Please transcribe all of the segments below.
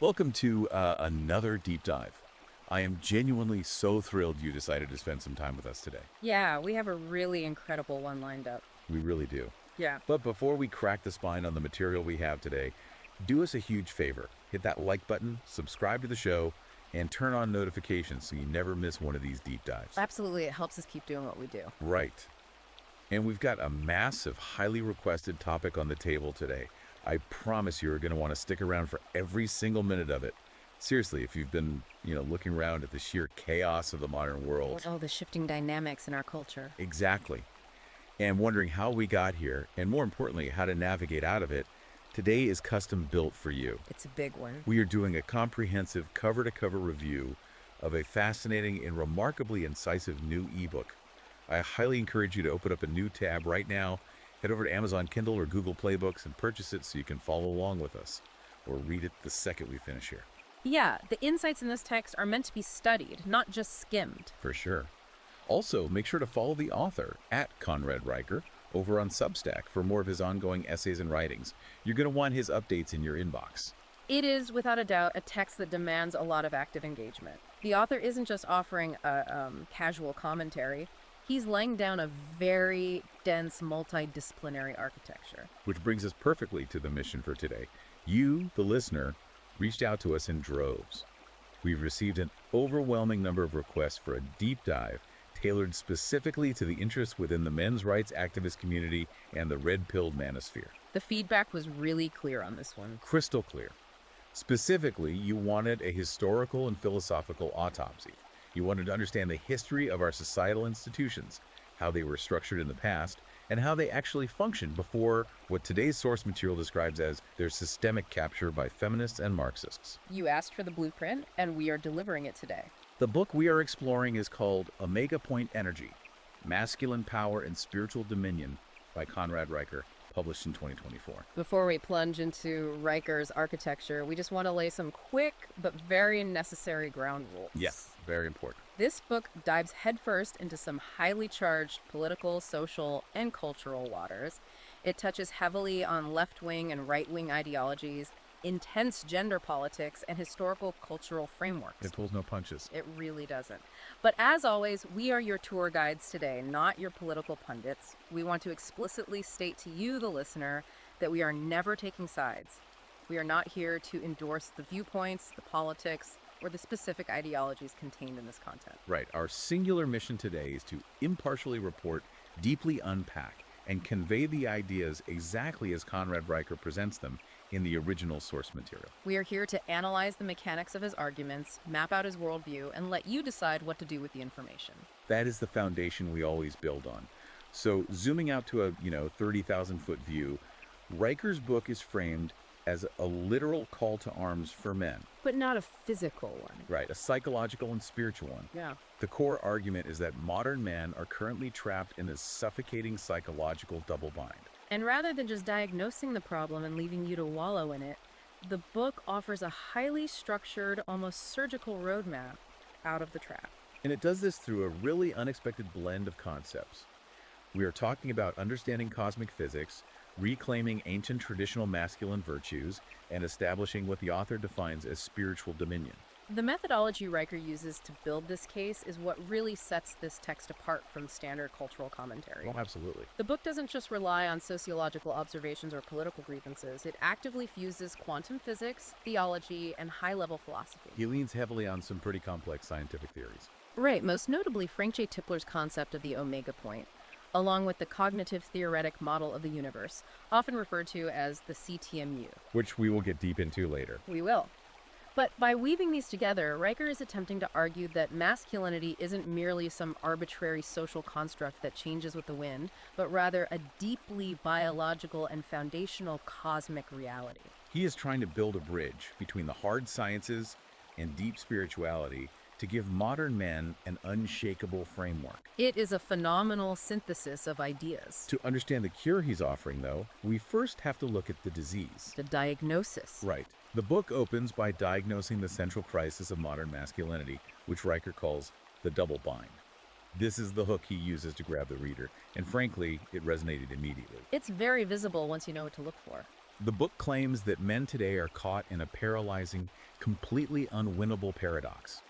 Welcome to another deep dive. I am genuinely so thrilled you decided to spend some time with us today. Yeah, we have a really incredible one lined up. We really do. Yeah. But before we crack the spine on the material we have today, do us a huge favor. Hit that like button, subscribe to the show, and turn on notifications so you never miss one of these deep dives. Absolutely, it helps us keep doing what we do. Right. And we've got a massive, highly requested topic on the table today. I promise you're going to want to stick around for every single minute of it. Seriously, if you've been, looking around at the sheer chaos of the modern world. Oh, the shifting dynamics in our culture. Exactly. And wondering how we got here, and more importantly, how to navigate out of it, today is custom built for you. It's a big one. We are doing a comprehensive cover-to-cover review of a fascinating and remarkably incisive new ebook. I highly encourage you to open up a new tab right now, head over to Amazon Kindle or Google Play Books and purchase it so you can follow along with us, or read it the second we finish here. Yeah, the insights in this text are meant to be studied, not just skimmed. For sure. Also, make sure to follow the author at Conrad Riker over on Substack for more of his ongoing essays and writings. You're going to want his updates in your inbox. It is, without a doubt, a text that demands a lot of active engagement. The author isn't just offering a casual commentary. He's laying down a very dense, multidisciplinary architecture. Which brings us perfectly to the mission for today. You, the listener, reached out to us in droves. We've received an overwhelming number of requests for a deep dive tailored specifically to the interests within the men's rights activist community and the red-pilled manosphere. The feedback was really clear on this one. Crystal clear. Specifically, you wanted a historical and philosophical autopsy. You wanted to understand the history of our societal institutions, how they were structured in the past, and how they actually functioned before what today's source material describes as their systemic capture by feminists and Marxists. You asked for the blueprint, and we are delivering it today. The book we are exploring is called Omega Point Energy, Masculine Power and Spiritual Dominion by Conrad Riker, published in 2024. Before we plunge into Riker's architecture, we just want to lay some quick but very necessary ground rules. Yes, very important. This book dives headfirst into some highly charged political, social, and cultural waters. It touches heavily on left-wing and right-wing ideologies, intense gender politics, and historical cultural frameworks. It pulls no punches. It really doesn't. But as always, we are your tour guides today, not your political pundits. We want to explicitly state to you, the listener, that we are never taking sides. We are not here to endorse the viewpoints, the politics, or the specific ideologies contained in this content. Right. Our singular mission today is to impartially report, deeply unpack, and convey the ideas exactly as Conrad Riker presents them in the original source material. We are here to analyze the mechanics of his arguments, map out his worldview, and let you decide what to do with the information. That is the foundation we always build on. So zooming out to a, 30,000-foot view, Riker's book is framed as a literal call to arms for men. But not a physical one. Right, a psychological and spiritual one. Yeah. The core argument is that modern men are currently trapped in this suffocating psychological double bind. And rather than just diagnosing the problem and leaving you to wallow in it, the book offers a highly structured, almost surgical roadmap out of the trap. And it does this through a really unexpected blend of concepts. We are talking about understanding cosmic physics, reclaiming ancient traditional masculine virtues, and establishing what the author defines as spiritual dominion. The methodology Riker uses to build this case is what really sets this text apart from standard cultural commentary. Oh, absolutely. The book doesn't just rely on sociological observations or political grievances. It actively fuses quantum physics, theology, and high-level philosophy. He leans heavily on some pretty complex scientific theories. Right, most notably Frank J. Tipler's concept of the omega point, along with the cognitive theoretic model of the universe, often referred to as the CTMU. Which we will get deep into later. We will. But by weaving these together, Riker is attempting to argue that masculinity isn't merely some arbitrary social construct that changes with the wind, but rather a deeply biological and foundational cosmic reality. He is trying to build a bridge between the hard sciences and deep spirituality to give modern men an unshakable framework. It is a phenomenal synthesis of ideas. To understand the cure he's offering, though, we first have to look at the disease. The diagnosis. Right. The book opens by diagnosing the central crisis of modern masculinity, which Riker calls the double bind. This is the hook he uses to grab the reader, and frankly, it resonated immediately. It's very visible once you know what to look for. The book claims that men today are caught in a paralyzing, completely unwinnable paradox.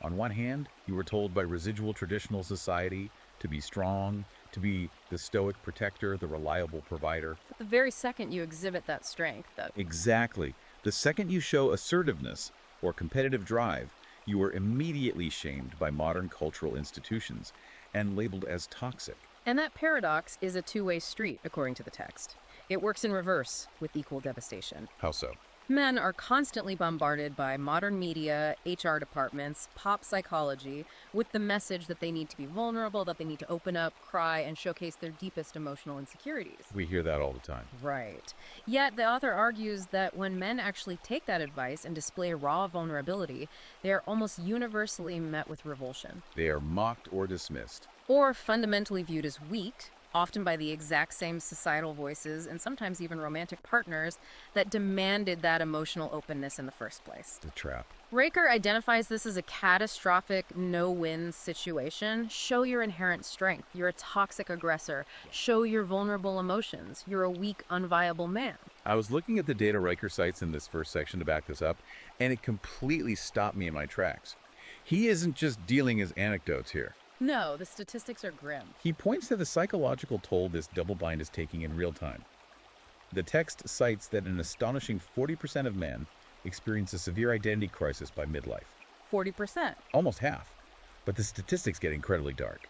On one hand, you were told by residual traditional society to be strong, to be the stoic protector, the reliable provider. But the very second you exhibit that strength, that Exactly. The second you show assertiveness or competitive drive, you are immediately shamed by modern cultural institutions and labeled as toxic. and that paradox is a two-way street, according to the text. It works in reverse with equal devastation. How so? Men are constantly bombarded by modern media, HR departments, pop psychology, with the message that they need to be vulnerable, that they need to open up, cry, and showcase their deepest emotional insecurities. We hear that all the time. Right. Yet the author argues that when men actually take that advice and display raw vulnerability, they are almost universally met with revulsion, They are mocked or dismissed. or fundamentally viewed as weak, often by the exact same societal voices and sometimes even romantic partners that demanded that emotional openness in the first place. The trap. Raker identifies this as a catastrophic no-win situation. Show your inherent strength. You're a toxic aggressor. Show your vulnerable emotions. You're a weak, unviable man. I was looking at the data Riker cites in this first section to back this up, and it completely stopped me in my tracks. He isn't just dealing his anecdotes here. No, the statistics are grim. He points to the psychological toll this double bind is taking in real time. The text cites that an astonishing 40% of men experience a severe identity crisis by midlife. 40%. Almost half. But the statistics get incredibly dark.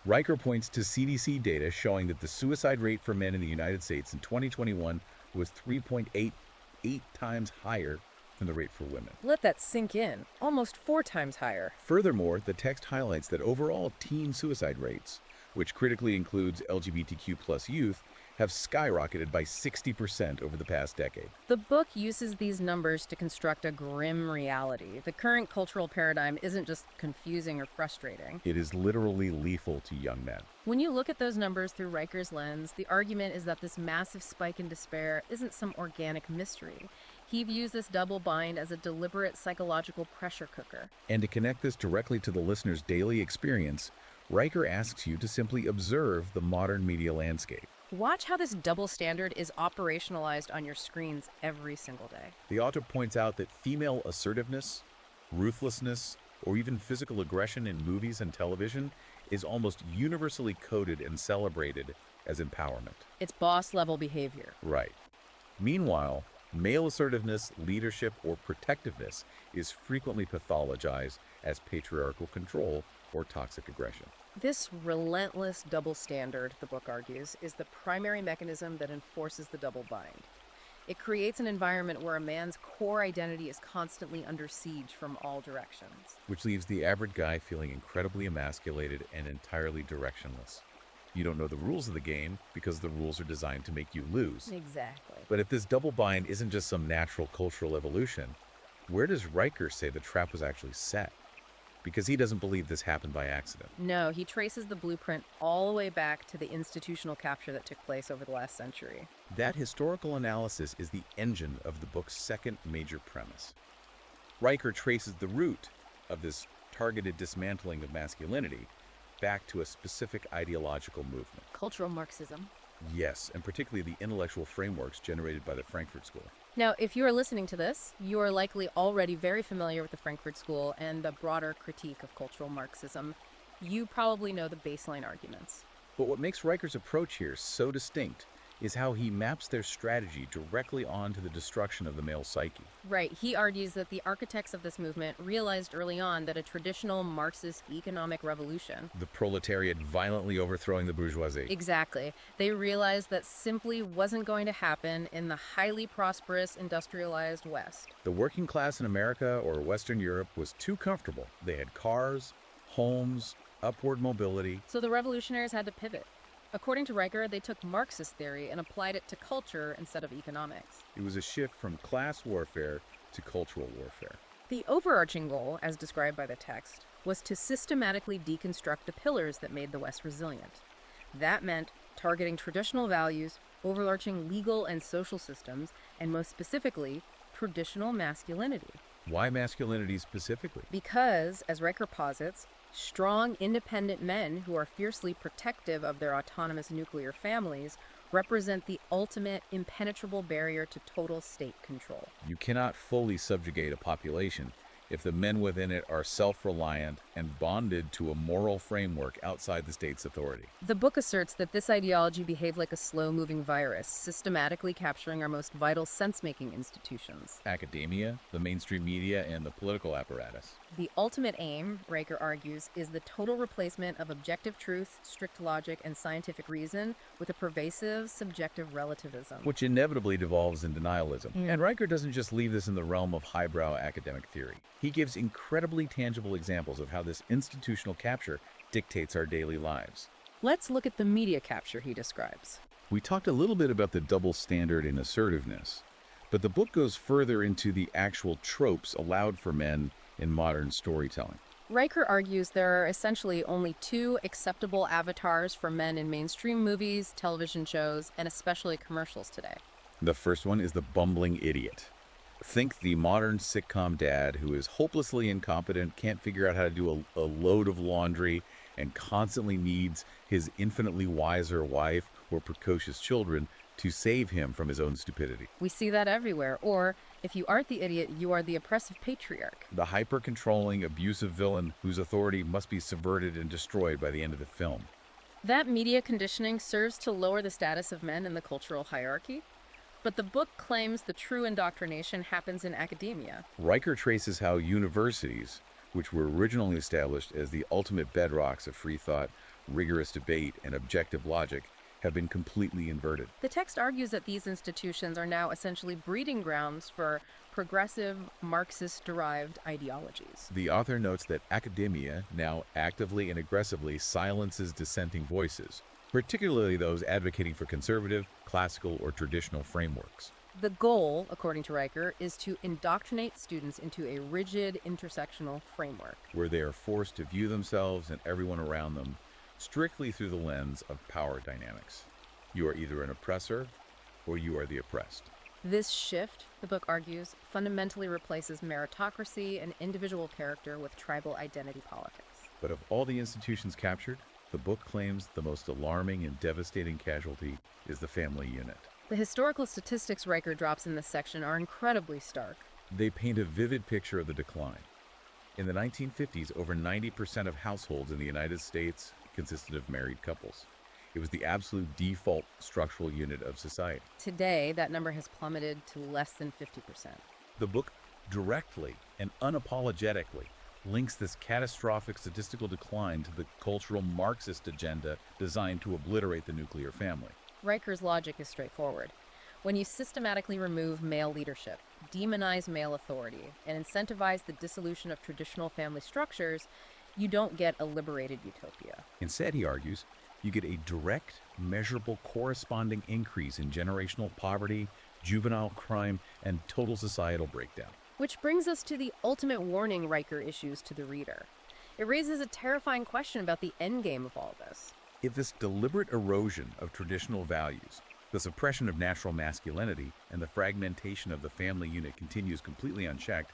Riker points to CDC data showing that the suicide rate for men in the United States in 2021 was 3.88 times higher than the rate for women. Let that sink in. Almost 4 times higher. Furthermore, the text highlights that overall teen suicide rates, which critically includes LGBTQ plus youth, have skyrocketed by 60% over the past decade. The book uses these numbers to construct a grim reality. The current cultural paradigm isn't just confusing or frustrating. It is literally lethal to young men. When you look at those numbers through Riker's lens, the argument is that this massive spike in despair isn't some organic mystery. He views this double bind as a deliberate psychological pressure cooker. And to connect this directly to the listener's daily experience, Riker asks you to simply observe the modern media landscape. Watch how this double standard is operationalized on your screens every single day. The author points out that female assertiveness, ruthlessness, or even physical aggression in movies and television is almost universally coded and celebrated as empowerment. It's boss-level behavior. Right. Meanwhile, male assertiveness, leadership, or protectiveness is frequently pathologized as patriarchal control or toxic aggression. This relentless double standard, the book argues, is the primary mechanism that enforces the double bind. It creates an environment where a man's core identity is constantly under siege from all directions. Which leaves the average guy feeling incredibly emasculated and entirely directionless. You don't know the rules of the game because the rules are designed to make you lose. Exactly. But if this double bind isn't just some natural cultural evolution, where does Riker say the trap was actually set? Because he doesn't believe this happened by accident. No, he traces the blueprint all the way back to the institutional capture that took place over the last century. That historical analysis is the engine of the book's second major premise. Riker traces the root of this targeted dismantling of masculinity back to a specific ideological movement. Cultural Marxism. Yes, and particularly the intellectual frameworks generated by the Frankfurt School. Now, if you are listening to this, you are likely already very familiar with the Frankfurt School and the broader critique of cultural Marxism. You probably know the baseline arguments. But what makes Riker's approach here so distinct is how he maps their strategy directly onto the destruction of the male psyche. Right. He argues that the architects of this movement realized early on that a traditional Marxist economic revolution, The proletariat violently overthrowing the bourgeoisie. exactly, they realized that simply wasn't going to happen in the highly prosperous industrialized West. The working class in America or Western Europe was too comfortable. They had cars, homes, upward mobility. So the revolutionaries had to pivot. According to Riker, they took Marxist theory and applied it to culture instead of economics. It was a shift from class warfare to cultural warfare. The overarching goal, as described by the text, was to systematically deconstruct the pillars that made the West resilient. That meant targeting traditional values, overarching legal and social systems, and most specifically, traditional masculinity. Why masculinity specifically? Because, as Riker posits, Strong, independent men who are fiercely protective of their autonomous nuclear families represent the ultimate impenetrable barrier to total state control. You cannot fully subjugate a population if the men within it are self-reliant and bonded to a moral framework outside the state's authority. The book asserts that this ideology behaved like a slow-moving virus, systematically capturing our most vital sense-making institutions. Academia, the mainstream media, and the political apparatus. The ultimate aim, Riker argues, is the total replacement of objective truth, strict logic, and scientific reason with a pervasive subjective relativism. Which inevitably devolves in denialism. And Riker doesn't just leave this in the realm of highbrow academic theory. He gives incredibly tangible examples of how this institutional capture dictates our daily lives. Let's look at the media capture he describes. We talked a little bit about the double standard in assertiveness, but the book goes further into the actual tropes allowed for men in modern storytelling. Riker argues there are essentially only two acceptable avatars for men in mainstream movies, television shows, and especially commercials today. The first one is the bumbling idiot. Think the modern sitcom dad who is hopelessly incompetent, can't figure out how to do a load of laundry, and constantly needs his infinitely wiser wife or precocious children to save him from his own stupidity. We see that everywhere. Or, if you aren't the idiot, you are the oppressive patriarch. The hyper-controlling, abusive villain whose authority must be subverted and destroyed by the end of the film. That media conditioning serves to lower the status of men in the cultural hierarchy. But the book claims the true indoctrination happens in academia. Riker traces how universities, which were originally established as the ultimate bedrocks of free thought, rigorous debate, and objective logic, have been completely inverted. The text argues that these institutions are now essentially breeding grounds for progressive, Marxist-derived ideologies. The author notes that academia now actively and aggressively silences dissenting voices, particularly those advocating for conservative, classical, or traditional frameworks. The goal, according to Riker, is to indoctrinate students into a rigid intersectional framework. Where they are forced to view themselves and everyone around them strictly through the lens of power dynamics. You are either an oppressor or you are the oppressed. This shift, the book argues, fundamentally replaces meritocracy and individual character with tribal identity politics. But of all the institutions captured, the book claims the most alarming and devastating casualty is the family unit. The historical statistics Riker drops in this section are incredibly stark. They paint a vivid picture of the decline. In the 1950s, over 90% of households in the United States consisted of married couples. It was the absolute default structural unit of society. Today, that number has plummeted to less than 50%. The book directly and unapologetically links this catastrophic statistical decline to the cultural Marxist agenda designed to obliterate the nuclear family. Riker's logic is straightforward. When you systematically remove male leadership, demonize male authority, and incentivize the dissolution of traditional family structures, you don't get a liberated utopia. Instead, he argues, you get a direct, measurable, corresponding increase in generational poverty, juvenile crime, and total societal breakdown. Which brings us to the ultimate warning Riker issues to the reader. It raises a terrifying question about the endgame of all this. If this deliberate erosion of traditional values, the suppression of natural masculinity, and the fragmentation of the family unit continues completely unchecked,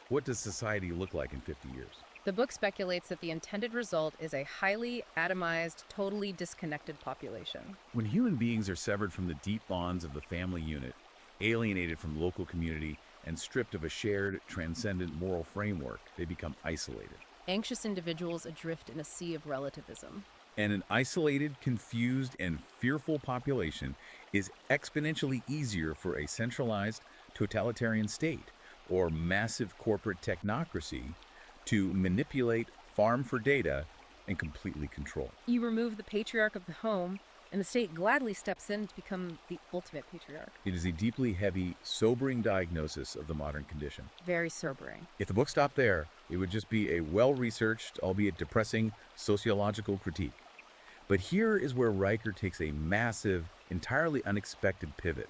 what does society look like in 50 years? The book speculates that the intended result is a highly atomized, totally disconnected population. When human beings are severed from the deep bonds of the family unit, alienated from local community, and stripped of a shared, transcendent moral framework, they become isolated. Anxious individuals adrift in a sea of relativism. And an isolated, confused, and fearful population is exponentially easier for a centralized, totalitarian state or massive corporate technocracy to manipulate, farm for data, and completely control. You remove the patriarch of the home, and the state gladly steps in to become the ultimate patriarch. It is a deeply heavy, sobering diagnosis of the modern condition. Very sobering. If the book stopped there, it would just be a well-researched, albeit depressing, sociological critique. But here is where Riker takes a massive, entirely unexpected pivot,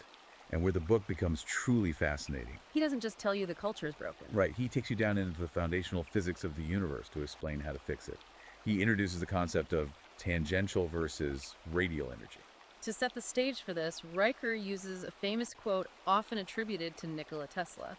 and where the book becomes truly fascinating. He doesn't just tell you the culture is broken. Right, he takes you down into the foundational physics of the universe to explain how to fix it. He introduces the concept of tangential versus radial energy. To set the stage for this, Riker uses a famous quote often attributed to Nikola Tesla.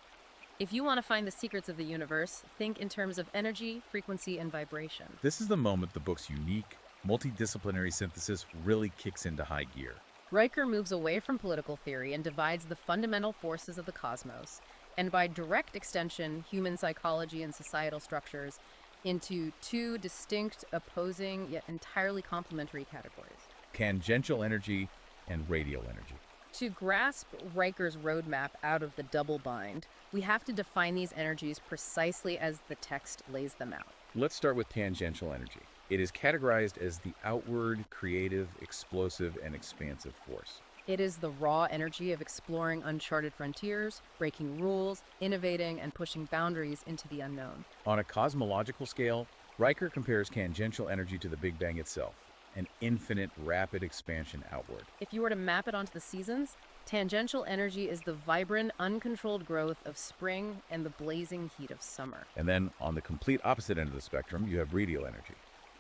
If you want to find the secrets of the universe, think in terms of energy, frequency, and vibration. This is the moment the book's unique, multidisciplinary synthesis really kicks into high gear. Riker moves away from political theory and divides the fundamental forces of the cosmos, and by direct extension, human psychology and societal structures, into two distinct, opposing, yet entirely complementary categories. Tangential energy and radial energy. To grasp Riker's roadmap out of the double bind, we have to define these energies precisely as the text lays them out. Let's start with tangential energy. It is categorized as the outward, creative, explosive, and expansive force. It is the raw energy of exploring uncharted frontiers, breaking rules, innovating, and pushing boundaries into the unknown. On a cosmological scale, Riker compares tangential energy to the Big Bang itself, an infinite, rapid expansion outward. If you were to map it onto the seasons, tangential energy is the vibrant, uncontrolled growth of spring and the blazing heat of summer. And then, on the complete opposite end of the spectrum, you have radial energy.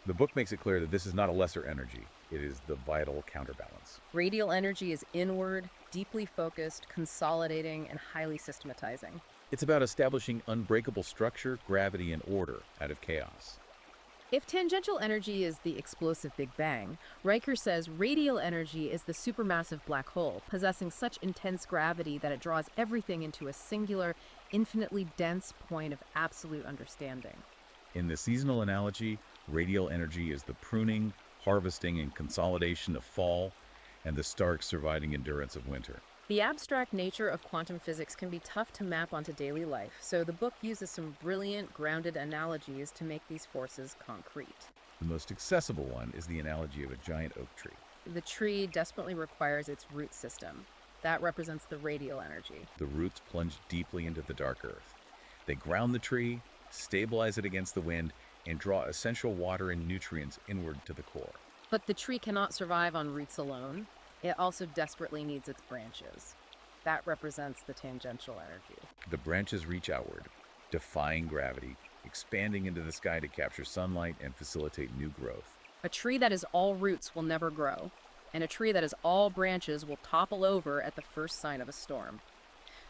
The book makes it clear that this is not a lesser energy. It is the vital counterbalance. Radial energy is inward, deeply focused, consolidating, and highly systematizing. It's about establishing unbreakable structure, gravity, and order out of chaos. If tangential energy is the explosive Big Bang, Riker says radial energy is the supermassive black hole, possessing such intense gravity that it draws everything into a singular, infinitely dense point of absolute understanding. In the seasonal analogy, radial energy is the pruning, harvesting, and consolidation of fall, and the stark, surviving endurance of winter. The abstract nature of quantum physics can be tough to map onto daily life, so the book uses some brilliant, grounded analogies to make these forces concrete. The most accessible one is the analogy of a giant oak tree. The tree desperately requires its root system. That represents the radial energy. The roots plunge deeply into the dark earth. They ground the tree, stabilize it against the wind, and draw essential water and nutrients inward to the core. But the tree cannot survive on roots alone. It also desperately needs its branches. That represents the tangential energy. The branches reach outward, defying gravity, expanding into the sky to capture sunlight and facilitate new growth. A tree that is all roots will never grow, and a tree that is all branches will topple over at the first sign of a storm.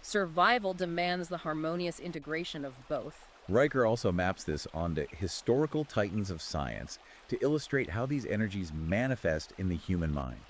Survival demands the harmonious integration of both. Riker also maps this onto historical titans of science to illustrate how these energies manifest in the human mind.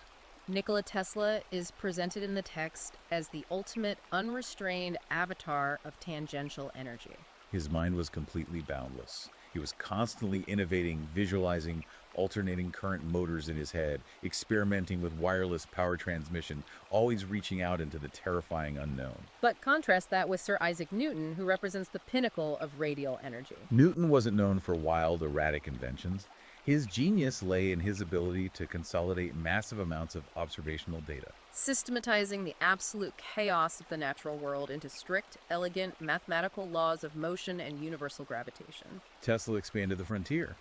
Nikola Tesla is presented in the text as the ultimate unrestrained avatar of tangential energy. His mind was completely boundless. He was constantly innovating, visualizing, alternating current motors in his head, experimenting with wireless power transmission, always reaching out into the terrifying unknown. But contrast that with Sir Isaac Newton, who represents the pinnacle of radial energy. Newton wasn't known for wild, erratic inventions. His genius lay in his ability to consolidate massive amounts of observational data. Systematizing the absolute chaos of the natural world into strict, elegant, mathematical laws of motion and universal gravitation. Tesla expanded the frontier.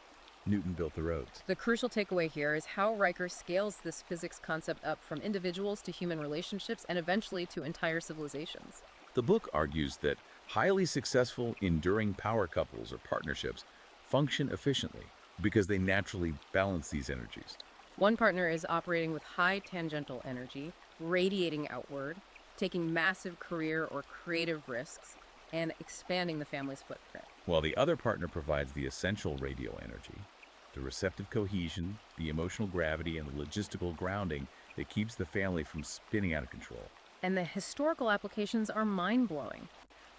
Newton built the roads. The crucial takeaway here is how Riker scales this physics concept up from individuals to human relationships and eventually to entire civilizations. The book argues that highly successful, enduring power couples or partnerships function efficiently because they naturally balance these energies. One partner is operating with high tangential energy, radiating outward, taking massive career or creative risks, and expanding the family's footprint. While the other partner provides the essential radial energy, the receptive cohesion, the emotional gravity, and the logistical grounding that keeps the family from spinning out of control. And the historical applications are mind-blowing.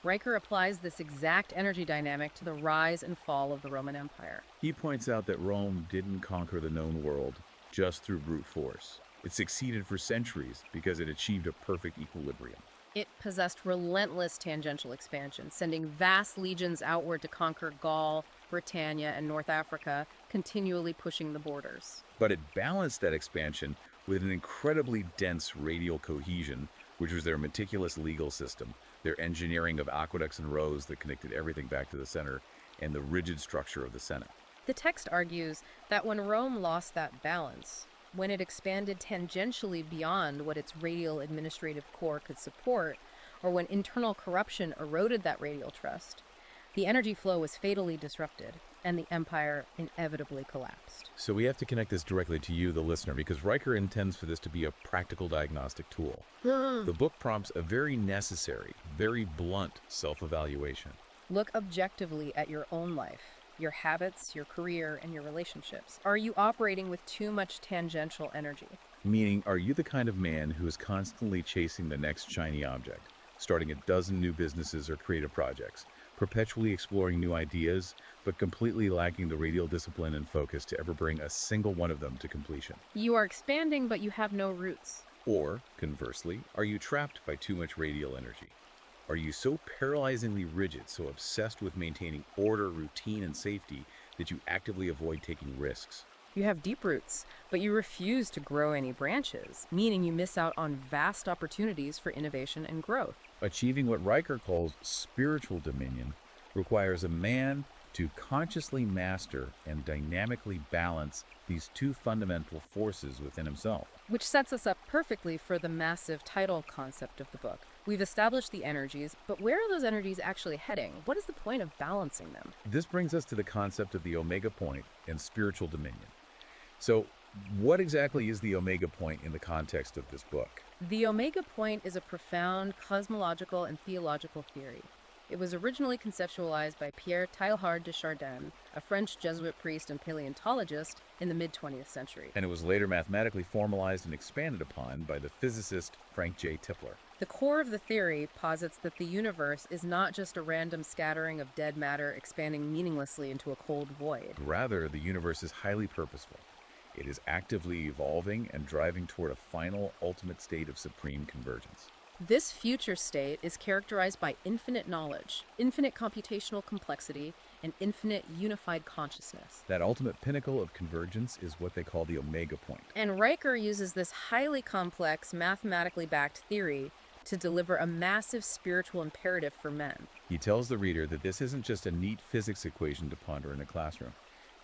Riker applies this exact energy dynamic to the rise and fall of the Roman Empire. He points out that Rome didn't conquer the known world just through brute force. It succeeded for centuries because it achieved a perfect equilibrium. It possessed relentless tangential expansion, sending vast legions outward to conquer Gaul, Britannia, and North Africa, continually pushing the borders. But it balanced that expansion with an incredibly dense radial cohesion, which was their meticulous legal system, their engineering of aqueducts and roads that connected everything back to the center, and the rigid structure of the Senate. The text argues that when Rome lost that balance, when it expanded tangentially beyond what its radial administrative core could support, or when internal corruption eroded that radial trust, The energy flow was fatally disrupted, and the empire inevitably collapsed. So we have to connect this directly to you, the listener, because Riker intends for this to be a practical diagnostic tool. The book prompts a very necessary, very blunt self-evaluation. Look objectively at your own life, your habits, your career, and your relationships. Are you operating with too much tangential energy? Meaning, are you the kind of man who is constantly chasing the next shiny object, starting a dozen new businesses or creative projects, perpetually exploring new ideas, but completely lacking the radial discipline and focus to ever bring a single one of them to completion? You are expanding, but you have no roots. Or, conversely, are you trapped by too much radial energy? Are you so paralyzingly rigid, so obsessed with maintaining order, routine, and safety that you actively avoid taking risks? You have deep roots, but you refuse to grow any branches, meaning you miss out on vast opportunities for innovation and growth. Achieving what Riker calls spiritual dominion requires a man to consciously master and dynamically balance these two fundamental forces within himself. Which sets us up perfectly for the massive title concept of the book. We've established the energies, but where are those energies actually heading? What is the point of balancing them? This brings us to the concept of the omega point and spiritual dominion. So, what exactly is the omega point in the context of this book? The Omega Point is a profound cosmological and theological theory. It was originally conceptualized by Pierre Teilhard de Chardin, a French Jesuit priest and paleontologist in the mid-20th century. And it was later mathematically formalized and expanded upon by the physicist Frank J. Tipler. The core of the theory posits that the universe is not just a random scattering of dead matter expanding meaninglessly into a cold void. Rather, the universe is highly purposeful. It is actively evolving and driving toward a final, ultimate state of supreme convergence. This future state is characterized by infinite knowledge, infinite computational complexity, and infinite unified consciousness. That ultimate pinnacle of convergence is what they call the omega point. And Riker uses this highly complex, mathematically backed theory to deliver a massive spiritual imperative for men. He tells the reader that this isn't just a neat physics equation to ponder in a classroom.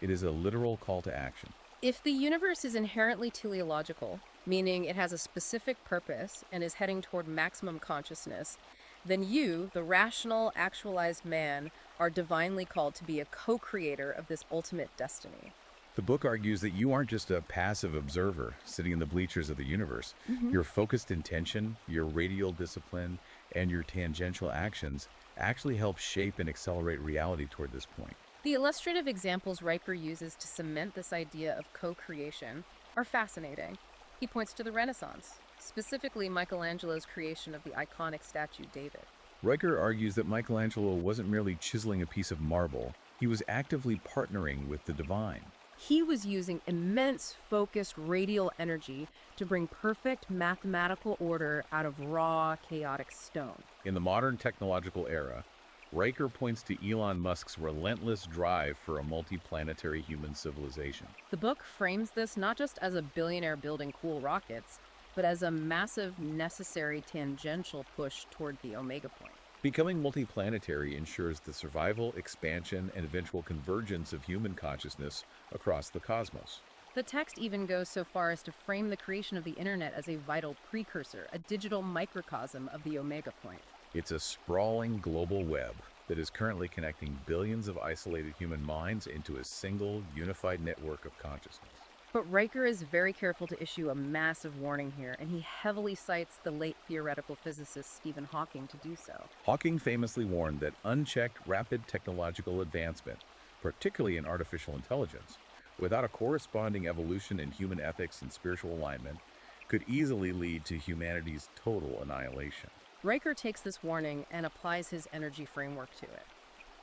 It is a literal call to action. If the universe is inherently teleological, meaning it has a specific purpose and is heading toward maximum consciousness, then you, the rational, actualized man, are divinely called to be a co-creator of this ultimate destiny. The book argues that you aren't just a passive observer sitting in the bleachers of the universe. Your focused intention, your radial discipline, and your tangential actions actually help shape and accelerate reality toward this point. The illustrative examples Riker uses to cement this idea of co-creation are fascinating. He points to the Renaissance, specifically Michelangelo's creation of the iconic statue David. Riker argues that Michelangelo wasn't merely chiseling a piece of marble, he was actively partnering with the divine. He was using immense focused radial energy to bring perfect mathematical order out of raw, chaotic stone. In the modern technological era, Riker points to Elon Musk's relentless drive for a multiplanetary human civilization. The book frames this not just as a billionaire building cool rockets, but as a massive, necessary tangential push toward the Omega Point. Becoming multiplanetary ensures the survival, expansion, and eventual convergence of human consciousness across the cosmos. The text even goes so far as to frame the creation of the internet as a vital precursor, a digital microcosm of the Omega Point. It's a sprawling global web that is currently connecting billions of isolated human minds into a single, unified network of consciousness. But Riker is very careful to issue a massive warning here, and he heavily cites the late theoretical physicist Stephen Hawking to do so. Hawking famously warned that unchecked rapid technological advancement, particularly in artificial intelligence, without a corresponding evolution in human ethics and spiritual alignment, could easily lead to humanity's total annihilation. Riker takes this warning and applies his energy framework to it.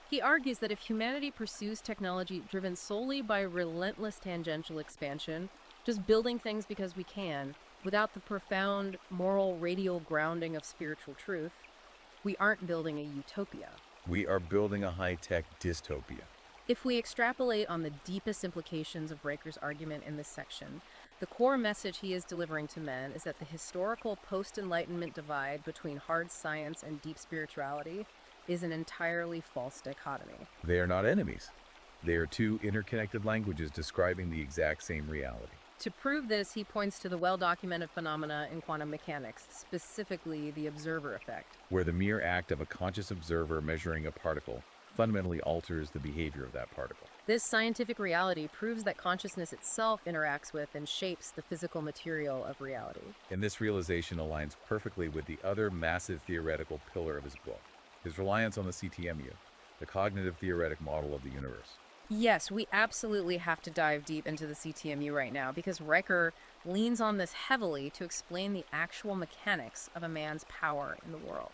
He argues that if humanity pursues technology driven solely by relentless tangential expansion, just building things because we can, without the profound moral radial grounding of spiritual truth, we aren't building a utopia. We are building a high-tech dystopia. If we extrapolate on the deepest implications of Riker's argument in this section, the core message he is delivering to men is that the historical post-Enlightenment divide between hard science and deep spirituality is an entirely false dichotomy. They are not enemies. They are two interconnected languages describing the exact same reality. To prove this, he points to the well-documented phenomena in quantum mechanics, specifically the observer effect. Where the mere act of a conscious observer measuring a particle fundamentally alters the behavior of that particle. This scientific reality proves that consciousness itself interacts with and shapes the physical material of reality. And this realization aligns perfectly with the other massive theoretical pillar of his book, his reliance on the CTMU, the cognitive theoretic model of the universe. Yes, we absolutely have to dive deep into the CTMU right now because Riker leans on this heavily to explain the actual mechanics of a man's power in the world.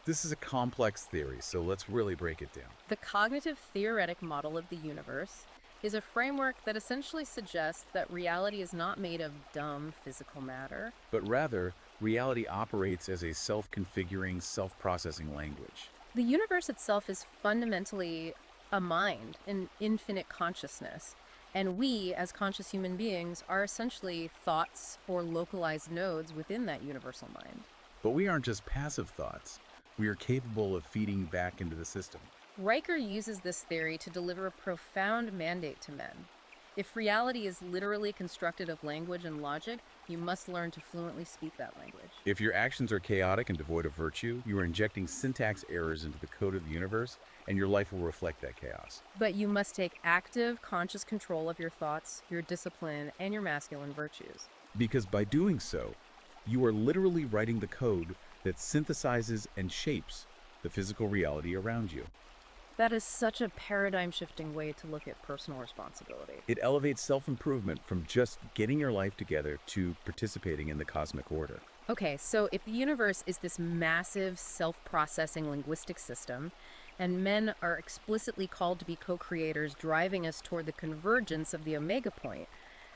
This is a complex theory, so let's really break it down. The cognitive theoretic model of the universe is a framework that essentially suggests that reality is not made of dumb physical matter. But rather, reality operates as a self-configuring, self-processing language. The universe itself is fundamentally a mind, an infinite consciousness. And we, as conscious human beings, are essentially thoughts or localized nodes within that universal mind. But we aren't just passive thoughts. We are capable of feeding back into the system. Riker uses this theory to deliver a profound mandate to men. If reality is literally constructed of language and logic, you must learn to fluently speak that language. If your actions are chaotic and devoid of virtue, you are injecting syntax errors into the code of the universe, and your life will reflect that chaos. But you must take active, conscious control of your thoughts, your discipline, and your masculine virtues. Because by doing so, you are literally writing the code that synthesizes and shapes the physical reality around you. That is such a paradigm-shifting way to look at personal responsibility. It elevates self-improvement from just getting your life together to participating in the cosmic order. Okay, so if the universe is this massive, self-processing linguistic system, and men are explicitly called to be co-creators driving us toward the convergence of the omega point,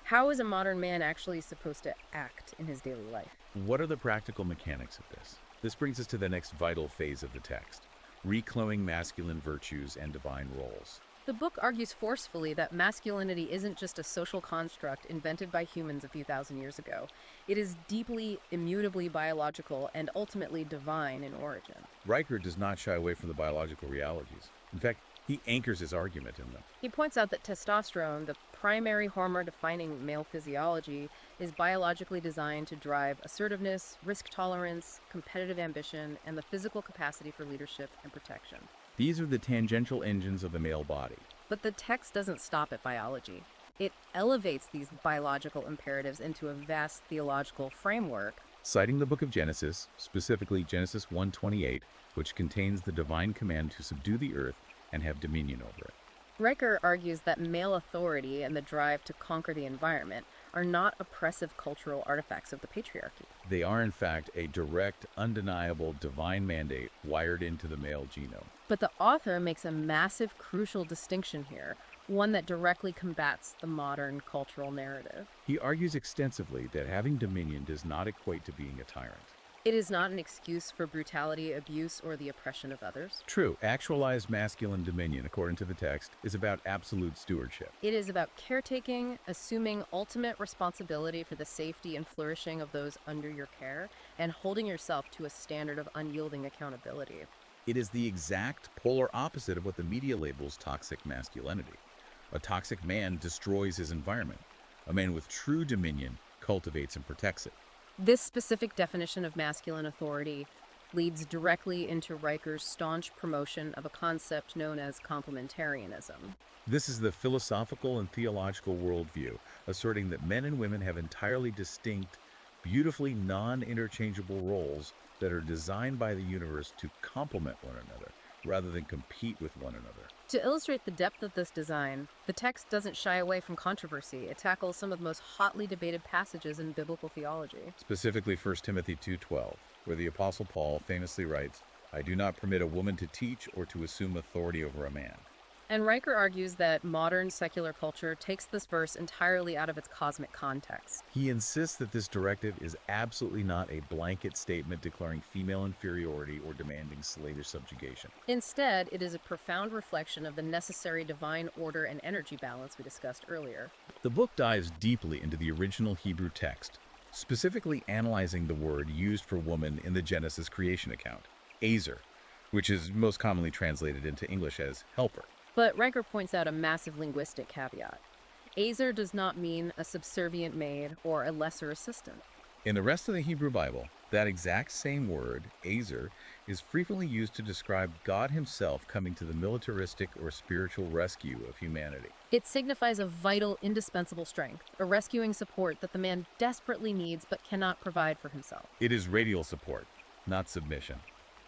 how is a modern man actually supposed to act in his daily life? What are the practical mechanics of this? This brings us to the next vital phase of the text, reclaiming masculine virtues and divine roles. The book argues forcefully that masculinity isn't just a social construct invented by humans a few thousand years ago. It is deeply, immutably biological and ultimately divine in origin. Riker does not shy away from the biological realities. In fact, he anchors his argument in them. He points out that testosterone, the primary hormone defining male physiology, is biologically designed to drive assertiveness, risk tolerance, competitive ambition, and the physical capacity for leadership and protection. These are the tangential engines of the male body. But the text doesn't stop at biology. It elevates these biological imperatives into a vast theological framework. Citing the book of Genesis, specifically Genesis 1:28, which contains the divine command to subdue the earth and have dominion over it. Riker argues that male authority and the drive to conquer the environment are not oppressive cultural artifacts of the patriarchy. They are, in fact, a direct, undeniable divine mandate wired into the male genome. But the author makes a massive, crucial distinction here, one that directly combats the modern cultural narrative. He argues extensively that having dominion does not equate to being a tyrant. It is not an excuse for brutality, abuse, or the oppression of others. True, actualized masculine dominion, according to the text, is about absolute stewardship. It is about caretaking, assuming ultimate responsibility for the safety and flourishing of those under your care, and holding yourself to a standard of unyielding accountability. It is the exact polar opposite of what the media labels toxic masculinity. A toxic man destroys his environment. A man with true dominion cultivates and protects it. This specific definition of masculine authority leads directly into Riker's staunch promotion of a concept known as complementarianism. This is the philosophical and theological worldview, asserting that men and women have entirely distinct, beautifully non-interchangeable roles that are designed by the universe to complement one another, rather than compete with one another. To illustrate the depth of this design, the text doesn't shy away from controversy. It tackles some of the most hotly debated passages in biblical theology. Specifically 1 Timothy 2:12, where the Apostle Paul famously writes, "I do not permit a woman to teach or to assume authority over a man." And Riker argues that modern secular culture takes this verse entirely out of its cosmic context. He insists that this directive is absolutely not a blanket statement declaring female inferiority or demanding slavish subjugation. Instead, it is a profound reflection of the necessary divine order and energy balance we discussed earlier. The book dives deeply into the original Hebrew text, specifically analyzing the word used for woman in the Genesis creation account, azer, which is most commonly translated into English as helper. But Riker points out a massive linguistic caveat. Azer does not mean a subservient maid or a lesser assistant. In the rest of the Hebrew Bible, That exact same word, azer, is frequently used to describe God himself coming to the militaristic or spiritual rescue of humanity. It signifies a vital, indispensable strength, a rescuing support that the man desperately needs but cannot provide for himself. It is radial support, not submission.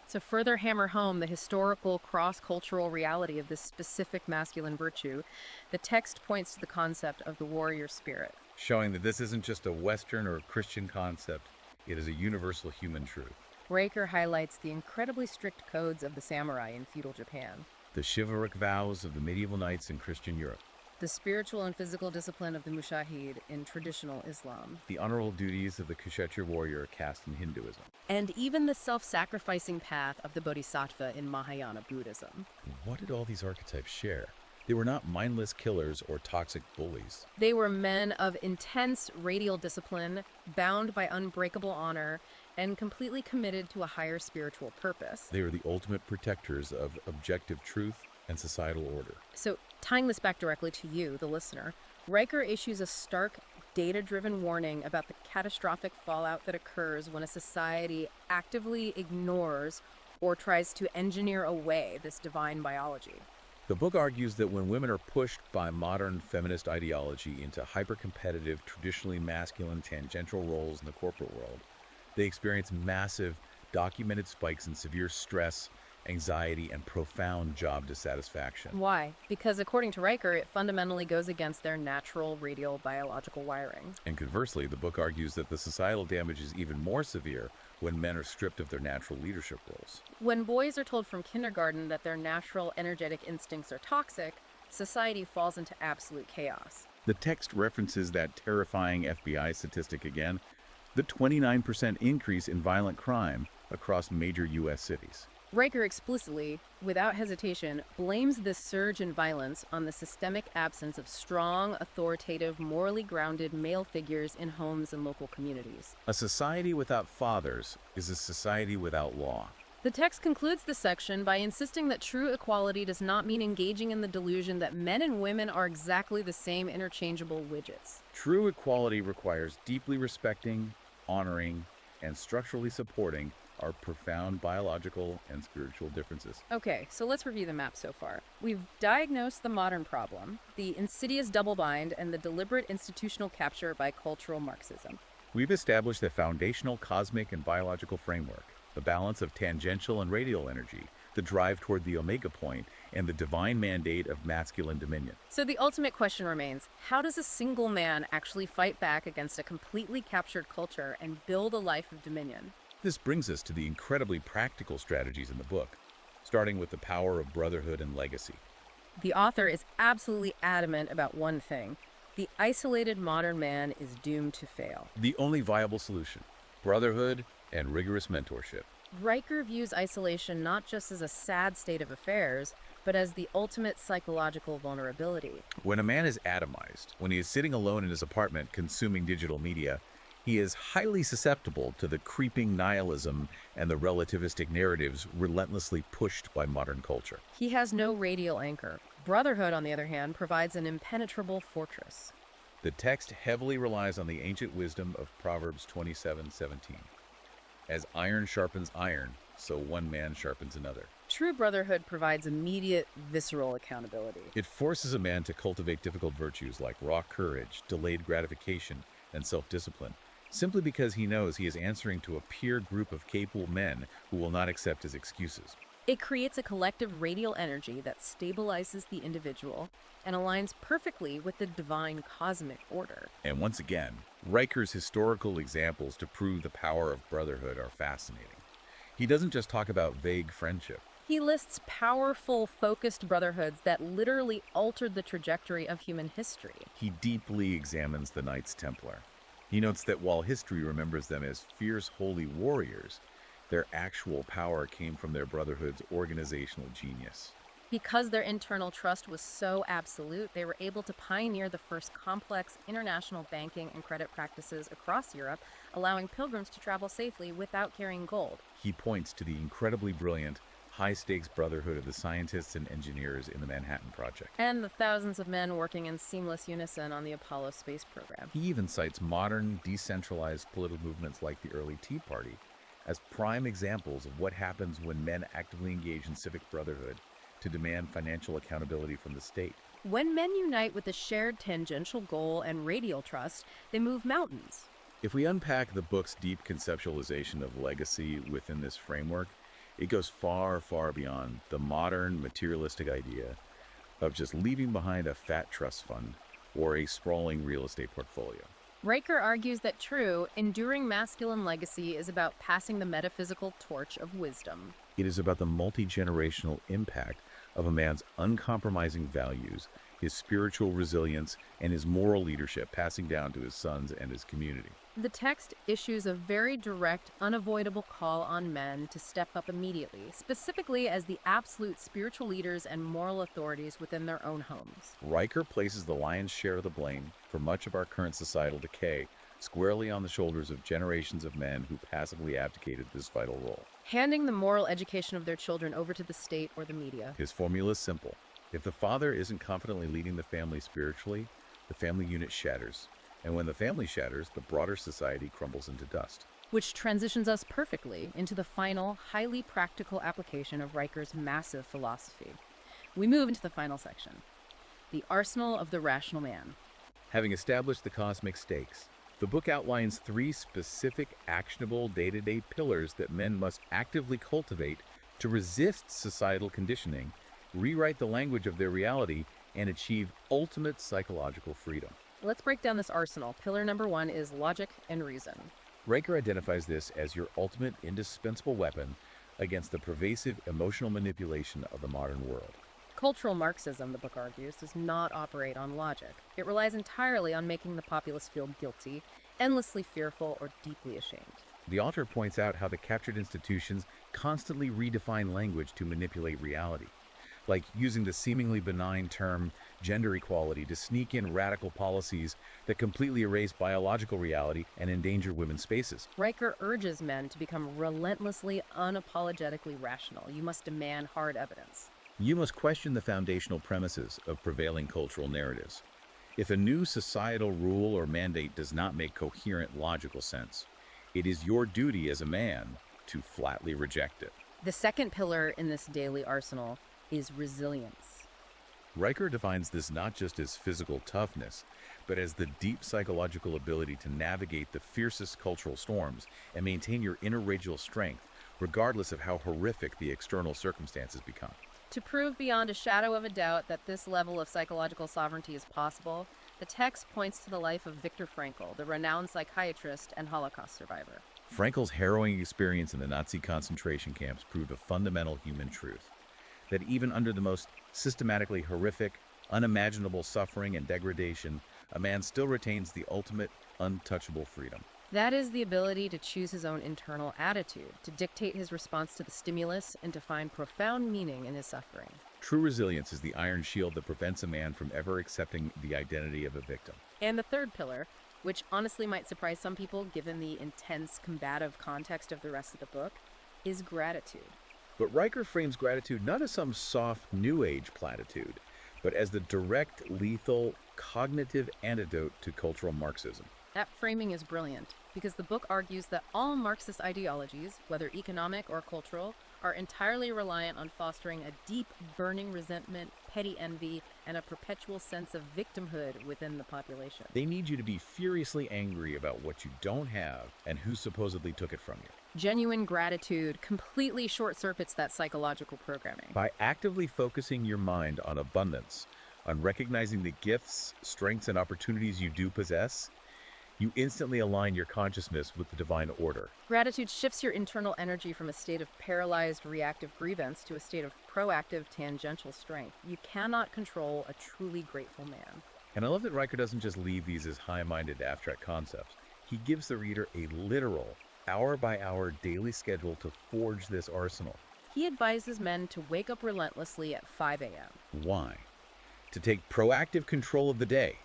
To further hammer home the historical, cross-cultural reality of this specific masculine virtue, the text points to the concept of the warrior spirit. Showing that this isn't just a Western or Christian concept, it is a universal human truth. Riker highlights the incredibly strict codes of the samurai in feudal Japan, The chivalric vows of the medieval knights in Christian Europe, the spiritual and physical discipline of the mujahid in traditional Islam, the honorable duties of the Kshetra warrior caste in Hinduism. and even the self-sacrificing path of the bodhisattva in Mahayana Buddhism. What did all these archetypes share? They were not mindless killers or toxic bullies. They were men of intense radial discipline, bound by unbreakable honor, and completely committed to a higher spiritual purpose. They were the ultimate protectors of objective truth and societal order. So, tying this back directly to you, the listener, Riker issues a stark, data-driven warning about the catastrophic fallout that occurs when a society actively ignores or tries to engineer away this divine biology. The book argues that when women are pushed by modern feminist ideology into hyper-competitive, traditionally masculine tangential roles in the corporate world, they experience massive, documented spikes in severe stress, anxiety, and profound job dissatisfaction. Why? Because according to Riker, it fundamentally goes against their natural radial biological wiring. And conversely, the book argues that the societal damage is even more severe when men are stripped of their natural leadership roles. When boys are told from kindergarten that their natural energetic instincts are toxic, society falls into absolute chaos. The text references that terrifying FBI statistic again, the 29% increase in violent crime across major U.S. cities. Riker explicitly, without hesitation, blames this surge in violence on the systemic absence of strong, authoritative, morally grounded male figures in homes and local communities. A society without fathers is a society without law. The text concludes the section by insisting that true equality does not mean engaging in the delusion that men and women are exactly the same interchangeable widgets. True equality requires deeply respecting, honoring, and structurally supporting our profound biological and spiritual differences. Okay, so let's review the map so far. We've diagnosed the modern problem, the insidious double bind, and the deliberate institutional capture by cultural Marxism. We've established the foundational cosmic and biological framework, the balance of tangential and radial energy, the drive toward the omega point, and the divine mandate of masculine dominion. So the ultimate question remains, how does a single man actually fight back against a completely captured culture and build a life of dominion? This brings us to the incredibly practical strategies in the book, starting with the power of brotherhood and legacy. The author is absolutely adamant about one thing. The isolated modern man is doomed to fail. The only viable solution, brotherhood and rigorous mentorship. Riker views isolation not just as a sad state of affairs, but as the ultimate psychological vulnerability. When a man is atomized, when he is sitting alone in his apartment consuming digital media, he is highly susceptible to the creeping nihilism and the relativistic narratives relentlessly pushed by modern culture. He has no radial anchor. Brotherhood, on the other hand, provides an impenetrable fortress. The text heavily relies on the ancient wisdom of Proverbs 27:17. As iron sharpens iron, so one man sharpens another. True brotherhood provides immediate, visceral accountability. It forces a man to cultivate difficult virtues like raw courage, delayed gratification, and self-discipline, simply because he knows he is answering to a peer group of capable men who will not accept his excuses. It creates a collective radial energy that stabilizes the individual and aligns perfectly with the divine cosmic order. And once again, Riker's historical examples to prove the power of brotherhood are fascinating. He doesn't just talk about vague friendship. He lists powerful, focused brotherhoods that literally altered the trajectory of human history. He deeply examines the Knights Templar. He notes that while history remembers them as fierce, holy warriors, their actual power came from their brotherhood's organizational genius. Because their internal trust was so absolute, they were able to pioneer the first complex international banking and credit practices across Europe, allowing pilgrims to travel safely without carrying gold. He points to the incredibly brilliant, high-stakes brotherhood of the scientists and engineers in the Manhattan Project. And the thousands of men working in seamless unison on the Apollo space program. He even cites modern, decentralized political movements like the early Tea Party as prime examples of what happens when men actively engage in civic brotherhood to demand financial accountability from the state. When men unite with a shared tangential goal and radial trust, they move mountains. If we unpack the book's deep conceptualization of legacy within this framework, it goes far, far beyond the modern materialistic idea of just leaving behind a fat trust fund or a sprawling real estate portfolio. Riker argues that true, enduring masculine legacy is about passing the metaphysical torch of wisdom. It is about the multi-generational impact of a man's uncompromising values, his spiritual resilience, and his moral leadership passing down to his sons and his community. The text issues a very direct, unavoidable call on men to step up immediately, specifically as the absolute spiritual leaders and moral authorities within their own homes. Riker places the lion's share of the blame for much of our current societal decay squarely on the shoulders of generations of men who passively abdicated this vital role. Handing the moral education of their children over to the state or the media. His formula is simple. If the father isn't confidently leading the family spiritually, the family unit shatters. And when the family shatters, the broader society crumbles into dust. Which transitions us perfectly into the final, highly practical application of Riker's massive philosophy. We move into the final section, the arsenal of the rational man. Having established the cosmic stakes, the book outlines 3 specific, actionable, day-to-day pillars that men must actively cultivate to resist societal conditioning, rewrite the language of their reality, and achieve ultimate psychological freedom. Let's break down this arsenal. Pillar number 1 is logic and reason. Riker identifies this as your ultimate indispensable weapon against the pervasive emotional manipulation of the modern world. Cultural Marxism, the book argues, does not operate on logic. It relies entirely on making the populace feel guilty, endlessly fearful, or deeply ashamed. The author points out how the captured institutions constantly redefine language to manipulate reality, like using the seemingly benign term gender equality to sneak in radical policies that completely erase biological reality and endanger women's spaces. Riker urges men to become relentlessly, unapologetically rational. You must demand hard evidence. You must question the foundational premises of prevailing cultural narratives. If a new societal rule or mandate does not make coherent, logical sense, it is your duty as a man to flatly reject it. The second pillar in this daily arsenal is resilience. Riker defines this not just as physical toughness, but as the deep psychological ability to navigate the fiercest cultural storms and maintain your inner radial strength, regardless of how horrific the external circumstances become. To prove beyond a shadow of a doubt that this level of psychological sovereignty is possible, the text points to the life of Viktor Frankl, the renowned psychiatrist and Holocaust survivor. Frankl's harrowing experience in the Nazi concentration camps proved a fundamental human truth, that even under the most systematically horrific, unimaginable suffering and degradation, a man still retains the ultimate, untouchable freedom. That is the ability to choose his own internal attitude, to dictate his response to the stimulus, and to find profound meaning in his suffering. True resilience is the iron shield that prevents a man from ever accepting the identity of a victim. And the third pillar, which honestly might surprise some people given the intense combative context of the rest of the book, is gratitude. But Riker frames gratitude not as some soft, new age platitude, but as the direct, lethal, cognitive antidote to cultural Marxism. That framing is brilliant, because the book argues that all Marxist ideologies, whether economic or cultural, are entirely reliant on fostering a deep, burning resentment, petty envy, and a perpetual sense of victimhood within the population. They need you to be furiously angry about what you don't have and who supposedly took it from you. Genuine gratitude completely short-circuits that psychological programming. By actively focusing your mind on abundance, on recognizing the gifts, strengths, and opportunities you do possess, you instantly align your consciousness with the divine order. Gratitude shifts your internal energy from a state of paralyzed reactive grievance to a state of proactive tangential strength. You cannot control a truly grateful man. And I love that Riker doesn't just leave these as high-minded abstract concepts. He gives the reader a literal, hour-by-hour daily schedule to forge this arsenal. He advises men to wake up relentlessly at 5 a.m. Why? To take proactive control of the day,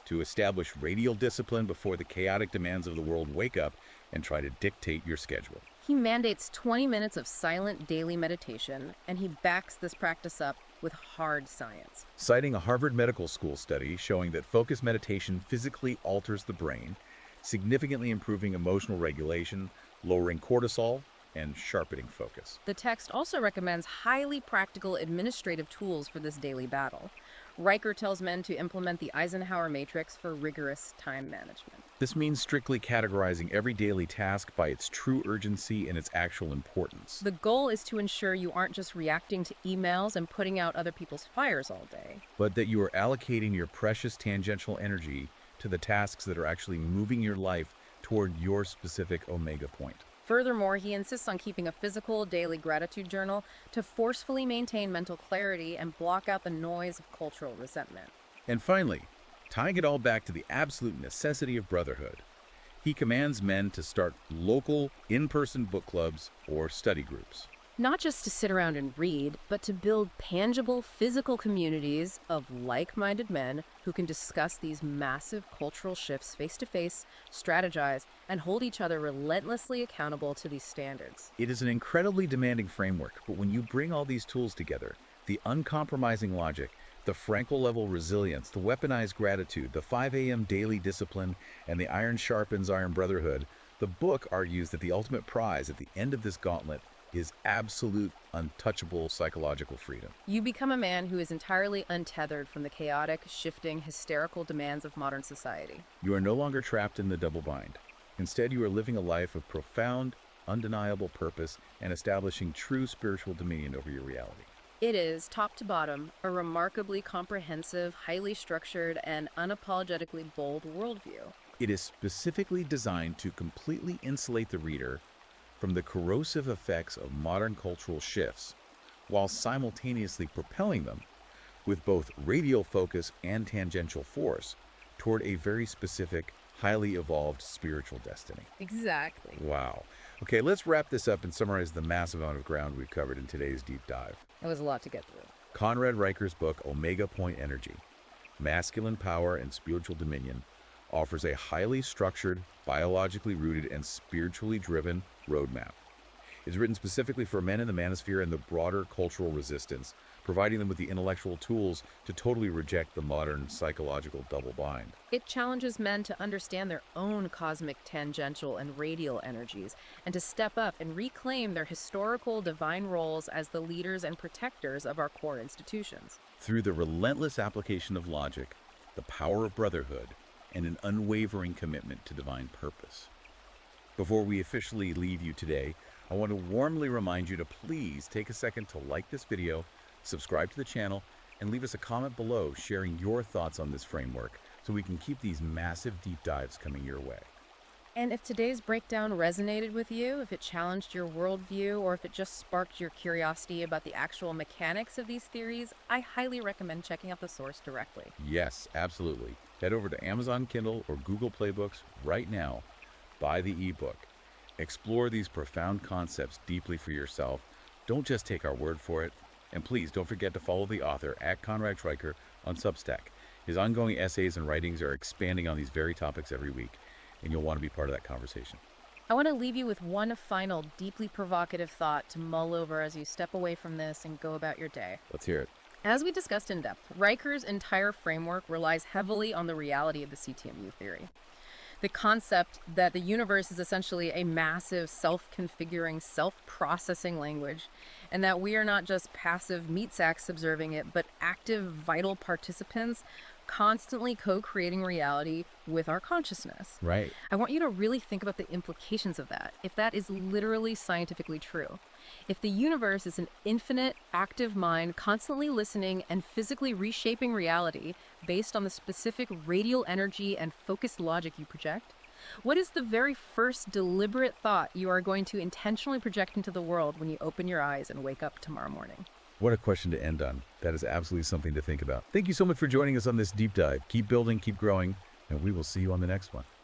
to establish radial discipline before the chaotic demands of the world wake up and try to dictate your schedule. He mandates 20 minutes of silent daily meditation, and he backs this practice up with hard science. Citing a Harvard Medical School study showing that focused meditation physically alters the brain, significantly improving emotional regulation, lowering cortisol and sharpening focus. The text also recommends highly practical administrative tools for this daily battle. Riker tells men to implement the Eisenhower matrix for rigorous time management. This means strictly categorizing every daily task by its true urgency and its actual importance. The goal is to ensure you aren't just reacting to emails and putting out other people's fires all day. But that you are allocating your precious tangential energy to the tasks that are actually moving your life toward your specific omega point. Furthermore, he insists on keeping a physical daily gratitude journal to forcefully maintain mental clarity and block out the noise of cultural resentment. And finally, tying it all back to the absolute necessity of brotherhood, he commands men to start local, in-person book clubs or study groups. Not just to sit around and read, but to build tangible, physical communities of like-minded men who can discuss these massive cultural shifts face-to-face, strategize, and hold each other relentlessly accountable to these standards. It is an incredibly demanding framework, but when you bring all these tools together, the uncompromising logic, the Frankel-level resilience, the weaponized gratitude, the 5 a.m. daily discipline, and the iron sharpens iron brotherhood, the book argues that the ultimate prize at the end of this gauntlet is absolute, untouchable psychological freedom. You become a man who is entirely untethered from the chaotic, shifting, hysterical demands of modern society. You are no longer trapped in the double bind. Instead, you are living a life of profound, undeniable purpose and establishing true spiritual dominion over your reality. It is, top to bottom, a remarkably comprehensive, highly structured, and unapologetically bold worldview. It is specifically designed to completely insulate the reader from the corrosive effects of modern cultural shifts, while simultaneously propelling them with both radial focus and tangential force toward a very specific, highly evolved spiritual destiny. Exactly. Wow. Okay, let's wrap this up and summarize the massive amount of ground we've covered in today's deep dive. It was a lot to get through. Conrad Riker's book, Omega Point Energy, Masculine Power and Spiritual Dominion, offers a highly structured, biologically rooted, and spiritually driven roadmap. It's written specifically for men in the manosphere and the broader cultural resistance, providing them with the intellectual tools to totally reject the modern psychological double bind. It challenges men to understand their own cosmic tangential and radial energies and to step up and reclaim their historical divine roles as the leaders and protectors of our core institutions. Through the relentless application of logic, the power of brotherhood, and an unwavering commitment to divine purpose. Before we officially leave you today, I want to warmly remind you to please take a second to like this video, subscribe to the channel, and leave us a comment below sharing your thoughts on this framework so we can keep these massive deep dives coming your way. And if today's breakdown resonated with you, if it challenged your worldview, or if it just sparked your curiosity about the actual mechanics of these theories, I highly recommend checking out the source directly. Yes, absolutely. Head over to Amazon Kindle or Google Play Books right now. Buy the ebook. Explore these profound concepts deeply for yourself. Don't just take our word for it. And please don't forget to follow the author at Conrad Riker on Substack. His ongoing essays and writings are expanding on these very topics every week, and you'll want to be part of that conversation. I want to leave you with one final, deeply provocative thought to mull over as you step away from this and go about your day. Let's hear it. As we discussed in depth, Riker's entire framework relies heavily on the reality of the CTMU theory. The concept that the universe is essentially a massive, self-configuring, self-processing language, and that we are not just passive meat sacks observing it, but active, vital participants constantly co-creating reality with our consciousness. Right. I want you to really think about the implications of that, if that is literally scientifically true. If the universe is an infinite, active mind constantly listening and physically reshaping reality based on the specific radial energy and focused logic you project, what is the very first deliberate thought you are going to intentionally project into the world when you open your eyes and wake up tomorrow morning? What a question to end on. That is absolutely something to think about. Thank you so much for joining us on this deep dive. Keep building, keep growing, and we will see you on the next one.